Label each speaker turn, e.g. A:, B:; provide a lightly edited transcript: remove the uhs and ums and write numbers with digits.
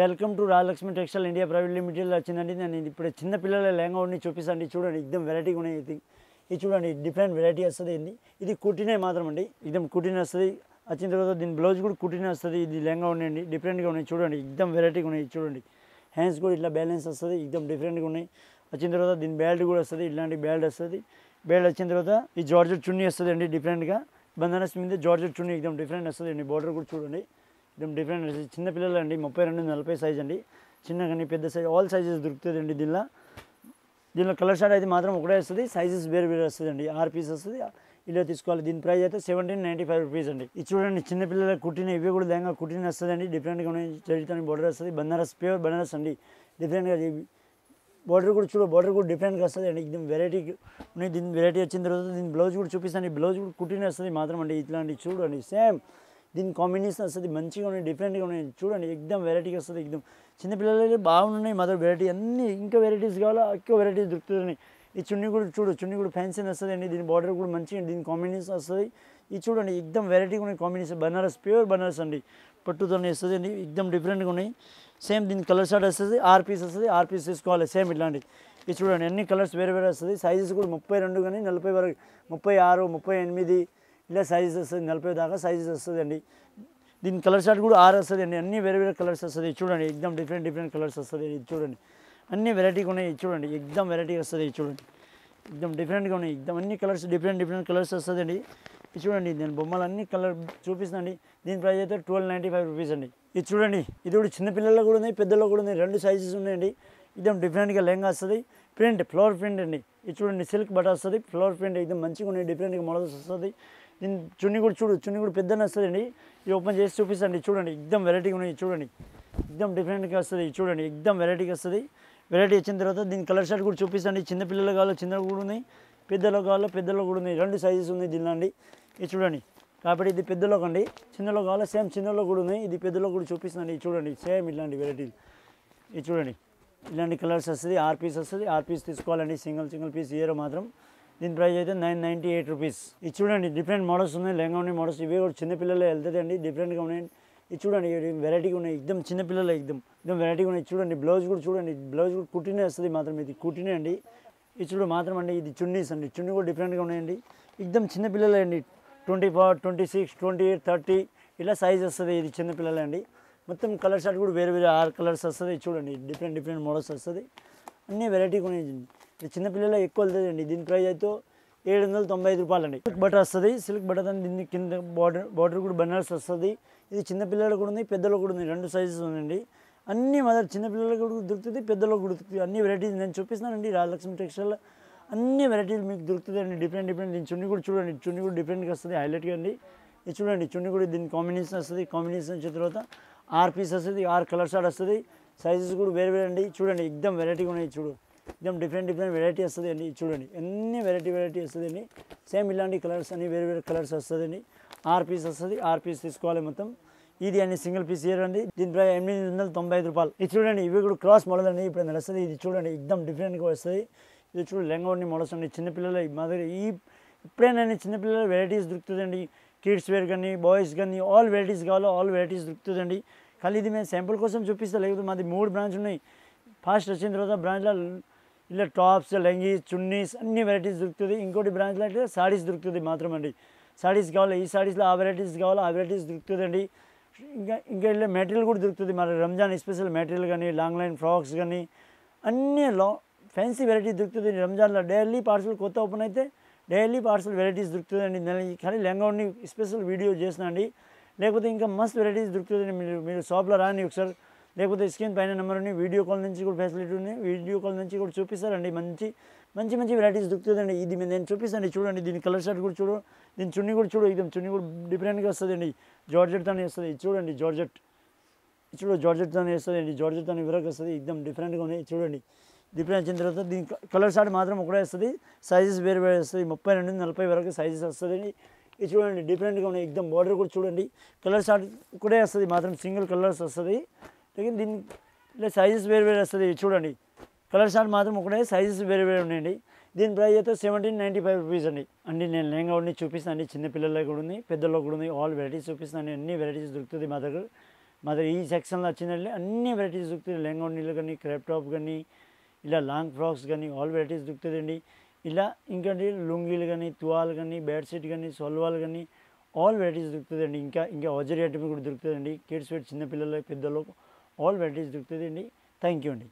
A: Welcome to Rajalakshmi textile India private limited వచ్చిందండి. నేను ఇప్పుడు చిన్న పిల్లల లెహంగా ఉండి చూపిస్తాండి. చూడండి ఎక్దమ్ వెరైటీగా ఉన్నాయి. ఇది చూడండి డిఫరెంట్ వెరైటీ వస్తుంది. ఇది కుట్టినే మాత్రం అండి, ఎక్దమ్ కుట్టినే వస్తుంది. వచ్చిన తర్వాత దీని బ్లౌజ్ కూడా కుట్టినే వస్తుంది. ఇది లెహంగా ఉన్నాయండి, డిఫరెంట్గా ఉన్నాయి. చూడండి ఎక్దమ్ వెరైటీగా ఉన్నాయి. చూడండి హ్యాండ్స్ కూడా ఇట్లా బ్యాలెన్స్ వస్తుంది, ఎక్దమ్ డిఫరెంట్గా ఉన్నాయి. వచ్చిన తర్వాత దీని బెల్ట్ కూడా వస్తుంది, ఇట్లాంటి బెల్ట్ వస్తుంది. బెల్ట్ వచ్చిన తర్వాత ఈ జార్జెట్ చున్నీ వస్తుంది అండి, డిఫరెంట్గా బందనస్ మీద జార్జెట్ చున్నీ ఎక్దమ్ డిఫరెంట్ వస్తుంది అండి. బార్డర్ కూడా చూడండి ఎక్దమ్ డిఫరెంట్ వస్తుంది. చిన్న పిల్లలు అండి 32-40 సైజ్ అండి, చిన్న కానీ పెద్ద సైజ్ ఆల్ సైజెస్ దొరుకుతుంది అండి. దీనిలో కలర్ షార్ట్ అయితే మాత్రం ఒకటే వస్తుంది, సైజెస్ వేరే వేరే వస్తుంది అండి. 6 పీస్ వస్తుంది, ఇలా తీసుకోవాలి. దీని ప్రైస్ అయితే 1795 రూపీస్ అండి. ఇది చూడండి చిన్నపిల్లలకు కుట్టిన ఇవి కూడా లెహంగా కుట్టిన వస్తుంది అండి, డిఫరెంట్గా ఉన్నాయి. చరిత్ర బోర్డర్ వస్తుంది, బనారస్ ప్యూర్ బనారస్ అండి, డిఫరెంట్గా బార్డర్ కూడా బార్డర్ కూడా డిఫరెంట్గా వస్తుంది అండి, దీని వెరైటీ ఉన్నాయి. దీని వెరైటీ వచ్చిన తర్వాత దీని బ్లౌజ్ కూడా చూపిస్తాను. బ్లౌజ్ కూడా కుట్టిన వస్తుంది మాత్రం అండి, ఇట్లాంటి చూడండి సేమ్ దీని కాంబినేషన్ వస్తుంది, మంచిగా ఉన్నాయి, డిఫరెంట్గా ఉన్నాయి. చూడండి ఎక్దమ్ వెరైటీగా వస్తుంది. ఎక్దమ్ చిన్నపిల్లలు బాగున్నాయి మదర్ వెరైటీ అన్నీ. ఇంకా వెరైటీస్ కావాలా, ఎక్కువ వెరైటీస్ దొరుకుతున్నాయి. ఈ చున్నీ కూడా చున్నీ కూడా ఫ్యాన్సీ వస్తుంది అండి, దీని బార్డర్ కూడా మంచిగా దీని కాంబినేషన్ వస్తుంది. ఇది చూడండి ఎక్దమ్ వెరైటీగా ఉన్నాయి కాంబినేషన్. బనారస్ ప్యూర్ బనారస్ అండి, పట్టుతోనే వస్తుంది అండి, ఎక్దమ్ డిఫరెంట్గా ఉన్నాయి. సేమ్ దీని కలర్ షార్ట్ వస్తుంది, 6 పీస్ వస్తుంది. 6 పీస్ తీసుకోవాలి సేమ్ ఇట్లాంటి. ఇది చూడండి అన్ని కలర్స్ వేరే వేరే వస్తుంది. సైజెస్ కూడా 32 కానీ 40 వరకు, 36, 38 ఇలా సైజెస్ వస్తుంది, 40 దాకా సైజెస్ వస్తుంది అండి. దీని కలర్ షార్ట్ కూడా 6 వస్తుంది అండి, అన్ని వేరే వేరే కలర్స్ వస్తుంది. చూడండి ఎక్దమ్ డిఫరెంట్ కలర్స్ వస్తుంది. ఇది చూడండి అన్ని వెరైటీగా ఉన్నాయి. చూడండి ఎక్దమ్ వెరైటీ వస్తుంది. చూడండి ఎక్దమ్ డిఫరెంట్గా ఉన్నాయి, ఎక్దమ్ అన్ని కలర్స్ డిఫరెంట్ కలర్స్ వస్తుంది అండి. ఇది చూడండి నేను బొమ్మలు అన్ని కలర్ చూపిస్తానండి. దీని ప్రైస్ అయితే 1295 రూపీస్ అండి. ఇది చూడండి ఇది కూడా చిన్నపిల్లల్లో కూడా ఉన్నాయి, పెద్దల్లో కూడా ఉన్నాయి, 2 సైజెస్ ఉన్నాయండి. ఎక్దమ్ డిఫరెంట్గా లెహంగా వస్తుంది, ప్రింట్ ఫ్లవర్ ప్రింట్ అండి. ఇది చూడండి సిల్క్ బట్ట వస్తుంది, ఫ్లవర్ ప్రింట్ ఎక్దమ్ మంచిగా ఉన్నాయి, డిఫరెంట్గా మోడల్స్ వస్తుంది. దీని చున్నీ కూడా పెద్దనే వస్తుంది అండి. ఇది ఓపెన్ చేసి చూపిస్తాండి. చూడండి ఎక్దమ్ వెరైటీగా ఉన్నాయి. చూడండి ఎక్దమ్ డిఫరెంట్గా వస్తుంది. చూడండి ఎక్దమ్ వెరైటీగా వస్తుంది. వెరైటీ వచ్చిన తర్వాత దీని కలర్ షార్ట్ కూడా చూపిస్తాండి. చిన్నపిల్లలు కావాలో చిన్నలు కూడా ఉన్నాయి, పెద్దలో కావాలో పెద్దలో కూడా ఉన్నాయి, 2 సైజెస్ ఉన్నాయి దీనిలో అండి. ఇది చూడండి కాబట్టి ఇది పెద్దలోకి అండి, చిన్నలో కావాలో సేమ్ చిన్నలో కూడా ఉన్నాయి. ఇది పెద్దలో కూడా చూపిస్తుంది. చూడండి సేమ్ ఇట్లాంటి వెరైటీలు. ఇది చూడండి ఇలాంటి కలర్స్ వస్తుంది, 6 పీస్ వస్తుంది. 6 పీస్ తీసుకోవాలండి, సింగిల్ పీస్ ఇయర్ మాత్రం. దీని ప్రైస్ అయితే 998 రూపీస్. ఇది చూడండి డిఫరెంట్ మోడల్స్ ఉన్నాయి, లెహంగా ఉన్నాయి మోడల్స్. ఇవి కూడా చిన్నపిల్లలు వెళ్తుంది అండి, డిఫరెంట్గా ఉన్నాయి. ఇది చూడండి వెరైటీగా ఉన్నాయి, ఎక్దమ్ చిన్నపిల్లలు ఎక్దమ్ వెరైటీగా ఉన్నాయి. చూడండి బ్లౌజ్ కూడా కుట్టినే వస్తుంది మాత్రం, ఇది కుట్టినే అండి. ఇది చూడ మాత్రం అండి, ఇది చున్నీస్ అండి, చున్నీ కూడా డిఫరెంట్గా ఉన్నాయండి, ఎక్దమ్ చిన్నపిల్లలే అండి. 24, 26, 28, 30 ఇలా సైజ్ వస్తుంది. ఇది చిన్నపిల్లలే అండి. మొత్తం కలర్ షార్ట్ కూడా వేరే 6 కలర్స్ వస్తుంది. చూడండి డిఫరెంట్ మోడల్స్ వస్తుంది, అన్నీ వెరైటీగా ఉన్నాయి. ఇది చిన్నపిల్లలు ఎక్కువ వెళ్తుంది అండి. దీని ప్రైస్ అయితే 795 రూపాయలు అండి. సిల్క్ బట్ట వస్తుంది, సిల్క్ బట్ట దీన్ని కింద బార్డర్ కూడా బనారస్ వస్తుంది. ఇది చిన్నపిల్లలు కూడా ఉంది, పెద్దలు కూడా ఉంది, 2 సైజెస్ ఉందండి. అన్నీ మదర్ చిన్నపిల్లలకు కూడా దొరుకుతుంది, పెద్దలకు కూడా దొరుకుతుంది. అన్ని వెరైటీస్ నేను చూపిస్తున్నానండి. రాజలక్ష్మి టెక్స్టైల్ అన్ని వెరైటీలు మీకు దొరుకుతుంది అండి, డిఫరెంట్. దీని చున్నీ కూడా చూడండి, చున్నీ కూడా డిఫరెంట్గా వస్తుంది, హైలైట్గా అండి. ఇది చూడండి చున్నీ కూడా దీని కాంబినేషన్ వస్తుంది. కాంబినేషన్ వచ్చిన తర్వాత 6 పీస్ వస్తుంది, 6 కలర్ షార్ట్ వస్తుంది. సైజెస్ కూడా వేరే అండి. చూడండి ఎక్దమ్ వెరైటీగా ఉన్నాయి. ఎక్దమ్ డిఫరెంట్ వెరైటీ వస్తుంది అండి. చూడండి అన్ని వెరైటీ వస్తుంది అండి. సేమ్ ఇలాంటి కలర్స్ అన్ని వేరే కలర్స్ వస్తుంది అండి. 6 పీస్ వస్తుంది, 6 పీస్ తీసుకోవాలి మొత్తం. ఇది అన్ని సింగిల్ పీస్ ఇయర్ అండి. దీని ప్రైస్ 895 రూపాయలు. ఇది చూడండి ఇవి కూడా క్రాస్ మోడల్ అండి, ఇప్పుడు నడుస్తుంది. ఇది చూడండి ఎక్దమ్ డిఫరెంట్గా వస్తుంది. ఇది చూడండి లెహంగా ఉండి మోడల్స్ అండి. చిన్నపిల్లలు మా దగ్గర ఇప్పుడైనా చిన్నపిల్లల వెరైటీస్ దొరుకుతుందండి. కిడ్స్ వేర్ కానీ బాయ్స్ కానీ ఆల్ వెరైటీస్ కావాలో ఆల్ వెరైటీస్ దొరుకుతుందండి. కానీ ఇది మేము శాంపుల్ కోసం చూపిస్తాం, లేకపోతే మాది 3 బ్రాంచ్ ఉన్నాయి. ఫాస్ట్ వచ్చిన తర్వాత బ్రాంచ్లో ఇలా టాప్స్, లెంగీస్, చున్నీస్ అన్ని వెరైటీస్ దొరుకుతుంది. ఇంకోటి బ్రాంచ్లో అయితే సారీస్ దొరుకుతుంది మాత్రం అండి. సారీస్ కావాలి, ఈ సారీస్లో ఆ వెరైటీస్ కావాలో ఆ వెరైటీస్ దొరుకుతుందండి. ఇంకా ఇలా మెటీరియల్ కూడా దొరుకుతుంది. మరి రంజాన్ స్పెషల్ మెటీరియల్ కానీ లాంగ్ లైన్ ఫ్రాక్స్ కానీ అన్నీ ఫ్యాన్సీ వెరైటీ దొరుకుతుంది. రంజాన్లో డైలీ పార్సల్ కొత్త ఓపెన్ అయితే డైలీ పార్సల్ వెరైటీస్ దొరుకుతుందండి. నేను కానీ లెహంగా ఉండి స్పెషల్ వీడియో చేసిన అండి. లేకపోతే ఇంకా మస్తు వెరైటీస్ దొరుకుతుందండి. మీరు షాప్లో రాని ఒకసారి, లేకపోతే స్క్రీన్ పైన నెంబర్ ఉంది, వీడియో కాల్ నుంచి కూడా ఫెసిలిటీ ఉంది, వీడియో కాల్ నుంచి కూడా చూపిస్తారండి. మంచి వెరైటీస్ దొరుకుతుందండి. ఇది నేను చూపిస్తాను. చూడండి దీని కలర్ షార్ట్ కూడా దీని చున్నీ కూడా ఎక్దమ్ చున్నీ కూడా డిఫరెంట్గా వస్తుంది అండి. జార్జెట్తోనే వస్తుంది. చూడండి జార్జెట్తోనే వస్తుంది అండి. జార్జెట్తోనే విరక్ వస్తుంది, ఎక్దమ్ డిఫరెంట్గా ఉన్నాయి. చూడండి డిఫరెంట్ వచ్చిన తర్వాత దీని కలర్ షార్ట్ మాత్రం ఒకటే వస్తుంది, సైజెస్ వేరే వస్తుంది. 32-40 వరకు సైజెస్ వస్తుంది. ఇది చూడండి డిఫరెంట్గా ఉన్నాయి. ఎక్దమ్ బార్డర్ కూడా చూడండి కలర్ షార్ట్ ఒకటే వస్తుంది మాత్రం, సింగిల్ కలర్స్ వస్తుంది. లేకపోతే దీని ఇలా సైజెస్ వేరే వస్తుంది. చూడండి కలర్ షార్ట్ మాత్రం ఒకటే, సైజెస్ వేరే ఉన్నాయండి. దీని ప్రైస్ అయితే 1795 రూపీస్ అండి. నేను లెహంగా ఉండి చూపిస్తాను అండి. చిన్నపిల్లలకు కూడా ఉంది, పెద్దల్లో కూడా ఉంది, ఆల్ వెరైటీస్ చూపిస్తాను. అన్ని వెరైటీస్ దొరుకుతుంది మా దగ్గర. మా దగ్గర ఈ సెక్షన్లో వచ్చిందండి అన్ని వెరైటీస్ దొరుకుతాయి. లెహంగా ఓణీలు కానీ, క్రాప్ టాప్ కానీ, ఇలా లాంగ్ ఫ్రాక్స్ కానీ ఆల్ వెరైటీస్ దొరుకుతుందండి. ఇలా ఇంకండి లుంగీలు కానీ, తువాలు కానీ, బెడ్షీట్ కానీ, సొల్వాలు కానీ ఆల్ వెరైటీస్ దొరుకుతుందండి. ఇంకా హజరీ ఐటమ్ కూడా దొరుకుతుందండి. కిడ్స్ వేర్ చిన్నపిల్లలు పెద్దలు ఆల్ వెరైటీస్ దొరుకుతుందండి. థ్యాంక్ యూ అండి.